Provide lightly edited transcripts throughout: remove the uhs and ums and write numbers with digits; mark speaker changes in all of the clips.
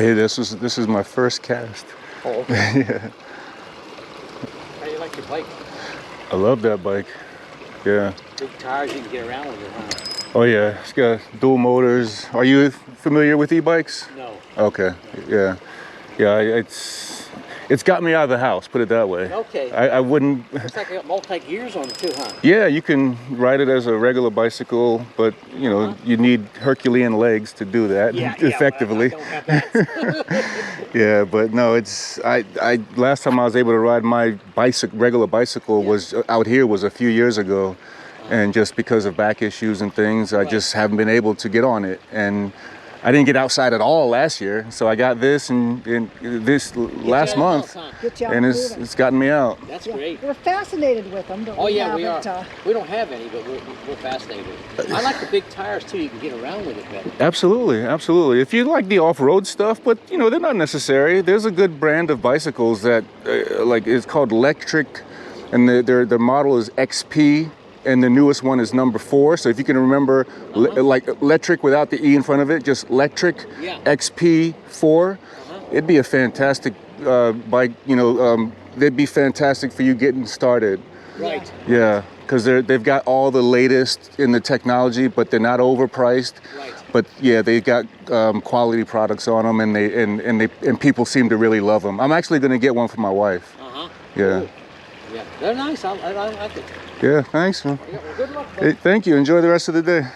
Speaker 1: Hey, this is my first cast.
Speaker 2: Oh, okay.
Speaker 1: Yeah,
Speaker 2: How do you like your bike?
Speaker 1: I love that bike. Yeah.
Speaker 2: Big tires, you can get around with it, huh?
Speaker 1: Oh yeah, it's got dual motors. Are you familiar with e-bikes?
Speaker 2: No.
Speaker 1: Okay. Yeah. Yeah. It's got me out of the house. Put it that way.
Speaker 2: Okay.
Speaker 1: I wouldn't.
Speaker 2: It's like got multi-gears on it too, huh?
Speaker 1: Yeah, you can ride it as a regular bicycle, but you know you need Herculean legs to do that effectively.
Speaker 2: Well, I don't have that.
Speaker 1: Yeah, but no, it's I last time I was able to ride my regular bicycle was out here was a few years ago, and just because of back issues and things, I just haven't been able to get on it. And I didn't get outside at all last year, so I got this and this last month, and it's gotten me out.
Speaker 2: That's great.
Speaker 3: We're fascinated with them, but we haven't.
Speaker 2: We don't have any, but we're fascinated. I like the big tires too. You can get around with it better.
Speaker 1: Absolutely, absolutely. If you like the off-road stuff, but you know they're not necessary. There's a good brand of bicycles that like it's called Electric, and their model is XP. And the newest one is number 4. So if you can remember, like electric without the E in front of it, just electric XP4, it'd be a fantastic bike. You know, they'd be fantastic for you getting started.
Speaker 2: Right.
Speaker 1: Yeah, because they've got all the latest in the technology, but they're not overpriced.
Speaker 2: Right.
Speaker 1: But yeah, they got quality products on them, and people seem to really love them. I'm actually going to get one for my wife. Yeah.
Speaker 2: Cool. Yeah, they're nice. I like it.
Speaker 1: Yeah, thanks, man.
Speaker 2: Yeah, well, good luck.
Speaker 1: Hey, thank you. Enjoy the rest of the day.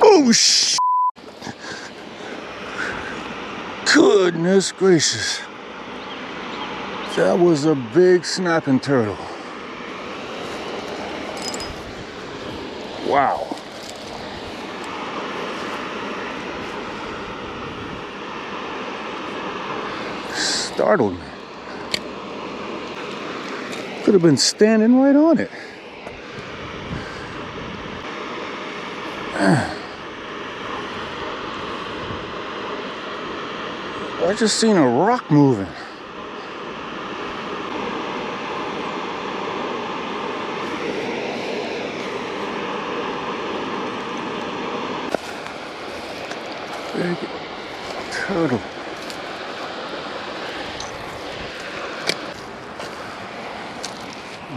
Speaker 1: Oh, goodness gracious. That was a big snapping turtle. Wow. Startled me. Could have been standing right on it. I just seen a rock moving. Big turtle.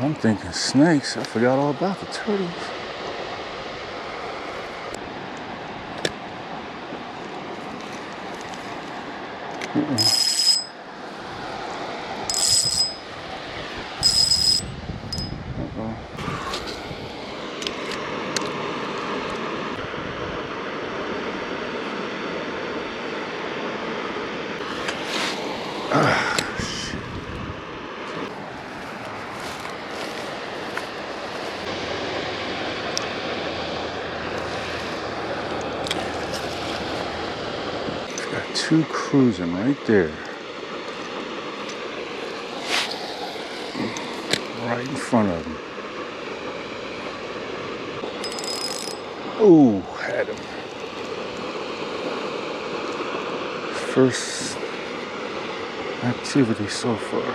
Speaker 1: I'm thinking snakes. I forgot all about the turtles. Got 2 cruising right there. right in front of him. Ooh, had him. First activity so far.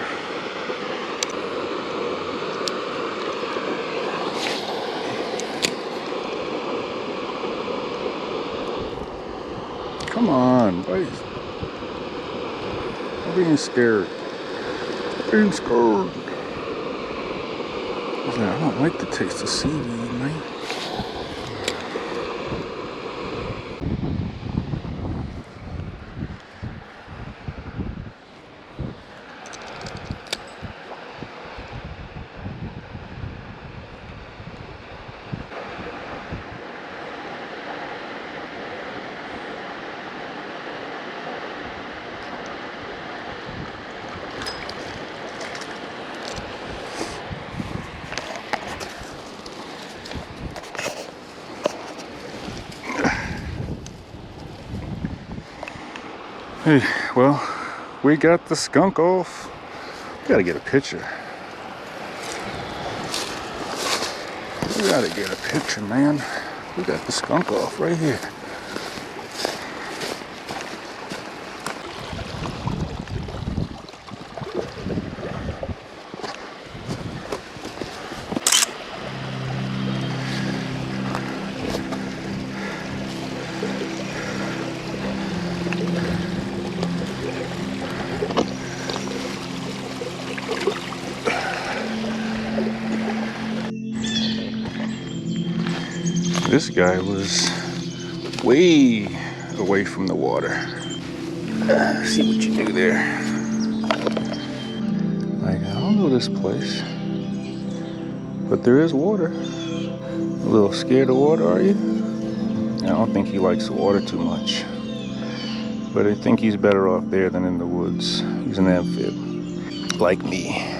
Speaker 1: Come on, buddy. I'm being scared. Being scared. I don't like the taste of seaweed, man. Hey, well, we got the skunk off. Gotta get a picture. We gotta get a picture, man. We got the skunk off right here. This guy was way away from the water. See what you do there. Like, I don't know this place, but there is water. A little scared of water, are you? I don't think he likes the water too much, but I think he's better off there than in the woods. He's an amphib, like me.